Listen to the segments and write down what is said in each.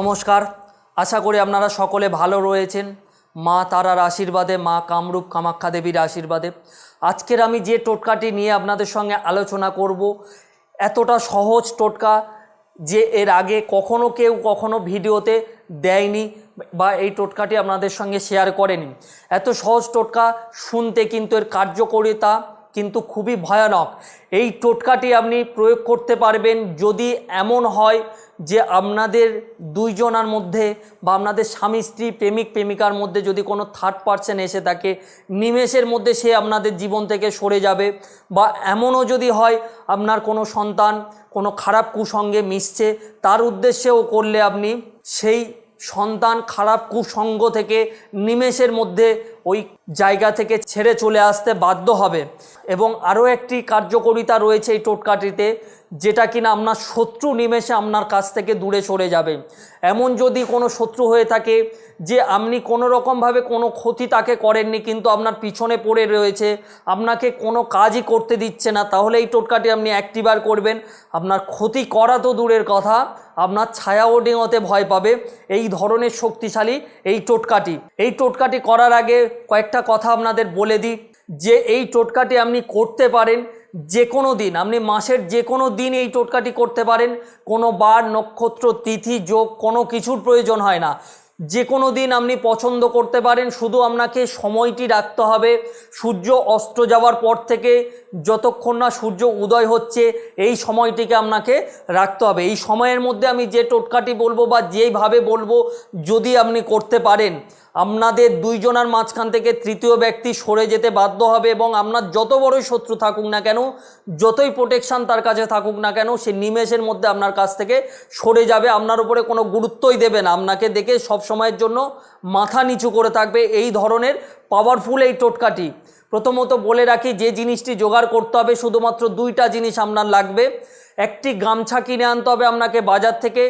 নমস্কার, আশা করি আপনারা সকলে ভালো রয়েছেন। মা তারার আশীর্বাদে, মা কামরূপ কামাখ্যা দেবীর আশীর্বাদে আজকের আমি যে টোটকাটি নিয়ে আপনাদের সঙ্গে আলোচনা করব, এতটা সহজ টোটকা যে এর আগে কেউ কখনো ভিডিওতে দেয়নি বা এই টোটকাটি আপনাদের সঙ্গে শেয়ার করেনি। এত সহজ টোটকা শুনতে, কিন্তু এর কার্যকারিতা কিন্তু খুবই ভয়ানক। এই টোটকাটি আপনি প্রয়োগ করতে পারবেন যদি এমন হয় যে আপনাদের দুইজনের মধ্যে বা আপনাদের স্বামী স্ত্রী, প্রেমিক প্রেমিকার মধ্যে যদি কোনো থার্ড পারসন এসে থাকে, নিমেষের মধ্যে সে আপনাদের জীবন থেকে সরে যাবে। বা এমনও যদি হয় আপনার কোনো সন্তান কোনো খারাপ কুসঙ্গে মিশছে, তার উদ্দেশ্যেও করলে আপনি সেই সন্তান খারাপ কুসঙ্গ থেকে নিমেষের মধ্যে ওই জায়গা থেকে ছেড়ে চলে আসতে বাধ্য হবে। এবং আরও একটি কার্যকারিতা রয়েছে এই টোটকাটিতে, যেটা কিনা আপনার শত্রু নিমেষে আপনার কাছ থেকে দূরে সরে যাবে। এমন যদি কোনো শত্রু হয়ে থাকে যে আপনি কোনো রকমভাবে কোনো ক্ষতি তাকে করেননি, কিন্তু আপনার পিছনে পড়ে রয়েছে, আপনাকে কোনো কাজই করতে দিচ্ছে না, তাহলে এই টোটকাটি আপনি একটিবার করবেন। আপনার ক্ষতি করা তো দূরের কথা, আপনার ছায়াও ডিঙোতে ভয় পাবে। এই ধরনের শক্তিশালী এই টোটকাটি করার আগে কয়েকটা কথা আপনাদের বলে দিই যে এই টোটকাটি আপনি করতে পারেন যে কোনো দিন, আপনি মাসের যে কোনো দিন এই টোটকাটি করতে পারেন। কোনো বার, নক্ষত্র, তিথি, যোগ কোনো কিছুর প্রয়োজন হয় না। যে কোনো দিন আপনি পছন্দ করতে পারেন। শুধু আপনাকে সময়টি রাখতে হবে সূর্য অস্ত যাওয়ার পর থেকে যতক্ষণ না সূর্য উদয় হচ্ছে, এই সময়টিকে আপনাকে রাখতে হবে। এই সময়ের মধ্যে আমি যে টোটকাটি বলবো বা যেইভাবে বলবো, যদি আপনি করতে পারেন, আপনাদের দুইজনের মাঝখান থেকে তৃতীয় ব্যক্তি সরে যেতে বাধ্য হবে। এবং আপনার যত বড়ই শত্রু থাকুক না কেন, যতই প্রোটেকশান তার কাছে থাকুক না কেন, সে নিমেষের মধ্যে আপনার কাছ থেকে সরে যাবে। আপনার উপরে কোনো গুরুত্বই দেবে না, আপনাকে দেখে সব সময়ের জন্য মাথা নিচু করে থাকবে। এই ধরনের পাওয়ারফুল এই টোটকাটি। প্রথমত বলে রাখি, যে জিনিসটি জোগাড় করতে হবে, শুধুমাত্র দুইটা জিনিস আপনার লাগবে। একটি গামছা কিনে আনতে হবে আপনাকে বাজার থেকে,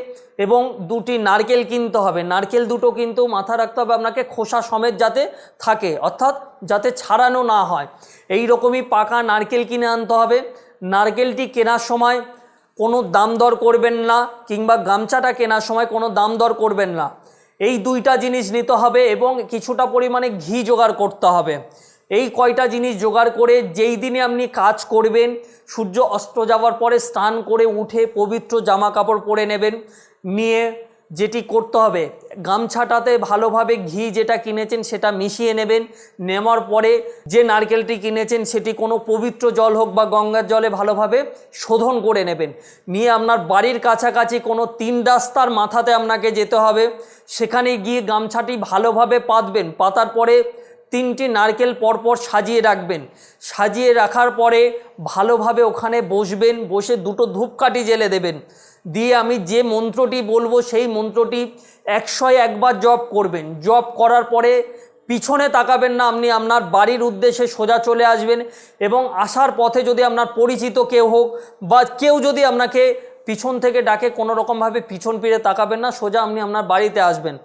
এবং দুটি নারকেল কিনতে হবে। নারকেল দুটো কিন্তু মাথা রাখতে হবে আপনাকে খোসা সমেত যাতে থাকে, অর্থাৎ যাতে ছাড়ানো না হয়। এই রকমই পাকা নারকেল কিনে আনতে হবে। নারকেলটি কেনার সময় কোনো দাম দর করবেন না, কিংবা গামছাটা কেনার সময় কোনো দাম দর করবেন না। এই দুইটা জিনিস নিতে হবে এবং কিছুটা পরিমাণে ঘি জোগাড় করতে হবে। এই কয়টা জিনিস জোগাড় করে যেই দিনে আপনি কাজ করবেন, সূর্য অস্ত যাওয়ার পরে স্নান করে উঠে পবিত্র জামা কাপড় পরে নেবেন। নিয়ে যেটি করতে হবে, গামছাটাতে ভালোভাবে ঘি যেটা কিনেছেন সেটা মিশিয়ে নেবেন। নেওয়ার পরে যে নারকেলটি কিনেছেন সেটি কোনো পবিত্র জল হোক বা গঙ্গার জলে ভালোভাবে শোধন করে নেবেন। নিয়ে আপনার বাড়ির কাছাকাছি কোনো 3 রাস্তার মাথাতে আপনাকে যেতে হবে। সেখানে গিয়ে গামছাটি ভালোভাবে পাতবেন। পাতার পরে 3টি নারকেল পরপর সাজিয়ে রাখবেন। সাজিয়ে রাখার পরে ভালোভাবে ওখানে বসবেন। বসে 2টো ধূপকাঠি জ্বেলে দেবেন। দিয়ে আমি যে মন্ত্রটি বলবো সেই মন্ত্রটি 101 বার জপ করবেন। জপ করার পরে পিছনে তাকাবেন না, আপনি আপনার বাড়ির উদ্দেশ্যে সোজা চলে আসবেন। এবং আসার পথে যদি আপনার পরিচিত কেউ হোক বা কেউ যদি আপনাকে পিছন থেকে ডাকে, কোনো রকমভাবে পিছন ফিরে তাকাবেন না, সোজা আপনি আপনার বাড়িতে আসবেন।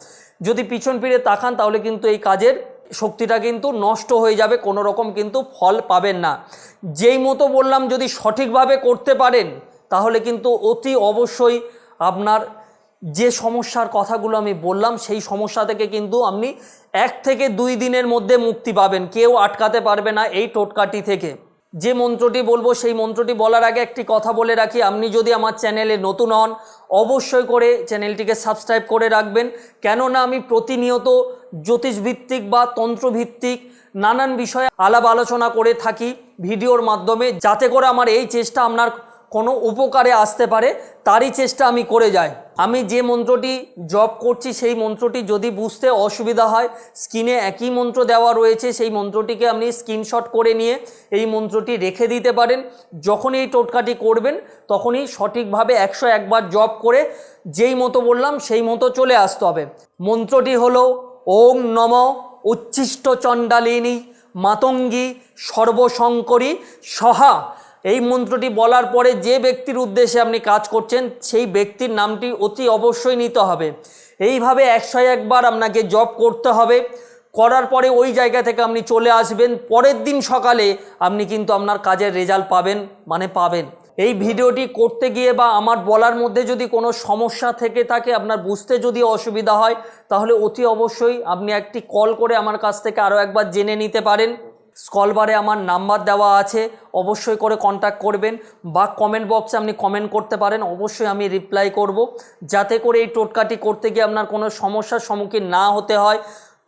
যদি পিছন ফিরে তাকান তাহলে কিন্তু এই কাজের শক্তিটা কিন্তু নষ্ট হয়ে যাবে, কোনো রকম কিন্তু ফল পাবেন না। যেই মতো বললাম যদি সঠিকভাবে করতে পারেন, তাহলে কিন্তু অতি অবশ্যই আপনার যে সমস্যার কথাগুলো আমি বললাম সেই সমস্যা থেকে কিন্তু আপনি 1 থেকে 2 দিনের মধ্যে মুক্তি পাবেন। কেউ আটকাতে পারবে না এই টোটকাটি থেকে। যে মন্ত্রটি বলবো সেই মন্ত্রটি বলার আগে একটি কথা বলে রাখি, আপনি যদি আমার চ্যানেলে নতুন হন অবশ্যই করে চ্যানেলটিকে সাবস্ক্রাইব করে রাখবেন। কেননা আমি প্রতিনিয়ত জ্যোতিষভিত্তিক বা তন্ত্রভিত্তিক নানান বিষয়ে আলাপ আলোচনা করে থাকি ভিডিওর মাধ্যমে, যাতে করে আমার এই চেষ্টা আপনার কোনো উপকারে আসতে পারে, তারই চেষ্টা আমি করে যাই। আমি যে মন্ত্রটি জপ করছি সেই মন্ত্রটি যদি বুঝতে অসুবিধা হয়, স্ক্রিনে একই মন্ত্র দেওয়া রয়েছে, সেই মন্ত্রটিকে আপনি স্ক্রিনশট করে নিয়ে এই মন্ত্রটি রেখে দিতে পারেন। যখনই এই টোটকাটি করবেন তখনই সঠিকভাবে 101 বার জপ করে যেই মতো বললাম সেই মতো চলে আসতে হবে। মন্ত্রটি হলো ওম নম উচ্ছিষ্ট চণ্ডালিনী মাতঙ্গী সর্বশঙ্করী সহা। এই মন্ত্রটি বলার পরে যে ব্যক্তির উদ্দেশ্যে আপনি কাজ করছেন সেই ব্যক্তির নামটি অতি অবশ্যই নিতে হবে। এইভাবে 101 বার আপনাকে জপ করতে হবে। করার পরে ওই জায়গা থেকে আপনি চলে আসবেন। পরের দিন সকালে আপনি কিন্তু আপনার কাজের রেজাল্ট পাবেন। এই ভিডিওটি করতে গিয়ে বা আমার বলার মধ্যে যদি কোনো সমস্যা থেকে থাকে, আপনার বুঝতে যদি অসুবিধা হয়, তাহলে অতি অবশ্যই আপনি একটি কল করে আমার কাছ থেকে আরও একবার জেনে নিতে পারেন। স্ক্রল বারে আমার নাম্বার দেওয়া আছে, অবশ্যই করে কন্ট্যাক্ট করবেন, বা কমেন্ট বক্সে আপনি কমেন্ট করতে পারেন, অবশ্যই আমি রিপ্লাই করব, যাতে করে এই টোটকাটি করতে গিয়ে আপনার কোনো সমস্যার সম্মুখীন না হতে হয়,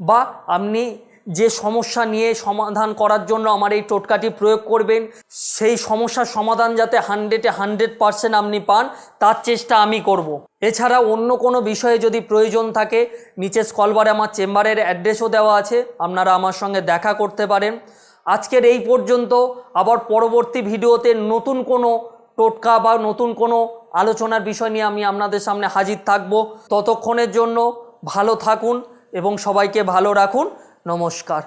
বা আপনি যে সমস্যা নিয়ে সমাধান করার জন্য আমার এই টোটকাটি প্রয়োগ করবেন, সেই সমস্যার সমাধান যাতে 100% আপনি পান, তার চেষ্টা আমি করব। এছাড়া অন্য কোনো বিষয়ে যদি প্রয়োজন থাকে, নিচে স্ক্রল বারে আমার চেম্বারের অ্যাড্রেসও দেওয়া আছে, আপনারা আমার সঙ্গে দেখা করতে পারেন। আজকের এই পর্যন্ত। আবার পরবর্তী ভিডিওতে নতুন কোনো টোটকা বা নতুন কোনো আলোচনার বিষয় নিয়ে আমি আপনাদের সামনে হাজির থাকব। ততক্ষণের জন্য ভালো থাকুন এবং সবাইকে ভালো রাখুন। নমস্কার।